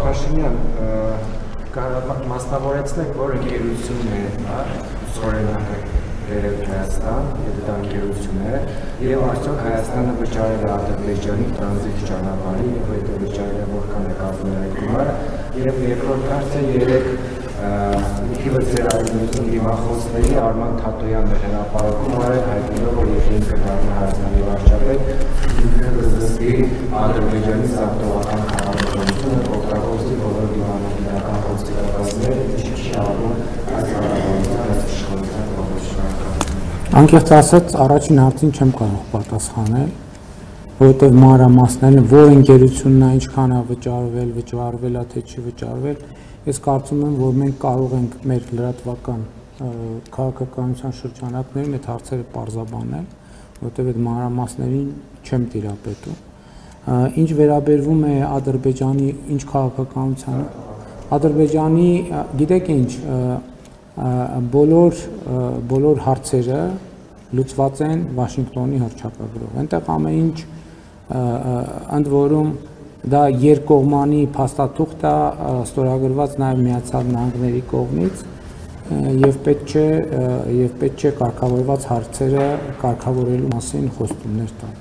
Փաշինյան, մասնավորեցնեք, որ ընկերությունն է, Սորենահայ Հայաստան, եւ դա ընկերություն է, եւ արդյոք Հայաստանը վճարել է Ադրբեջանի տրանզիտ ճանապարհի եւ հետո վճարել է որքան է կազմել այդ գումարը, եւ երկրորդ հարցը երեք թիվը ձեր այգնություն դիմախոսների Արման Թաթոյանն է հրապարակում արել, հայտնելով, որ եթե ինքը դառնա Հայաստանի վարչապետ, ինքը կզսպի Ադրբեջանի սահմանողական քաղաքականությունը, օգտագործի բոլոր դիվանագիտական խոսքերակազմները, ինչի շահում այս հարաբերության այս իշխանության ողջունական։ Անկեղծ ասած, առաջին հարցին չեմ կարող պատասխանել, որովհետև մանրամասներն որ ընկերությունն է, ինչքան է վճարվել է, թե չի վճարվել, ես կարծում եմ, որ մենք կարող ենք մեր լրատվական քաղաքականության շրջանակներում այդ հարցերը պարզաբանել, որովհետև այդ մանրամասներին չեմ տիրապետում։ Ինչ վերաբերվում է Ադրբեջանի ինչ քաղաքականությանը, Ադրբեջանի, գիտեք ինչ, բոլոր հարցերը լուծված են Վաշինգտոնի հռչակագրով։ Այնտեղ ամեն ինչ ընդ որում դա երկկողմանի փաստաթուղթ է ստորագրված նաև Միացյալ Նահանգների կողմից եւ պետք չէ կարգավորված հարցերը կարգավորելու մասին խոստումներ տալ։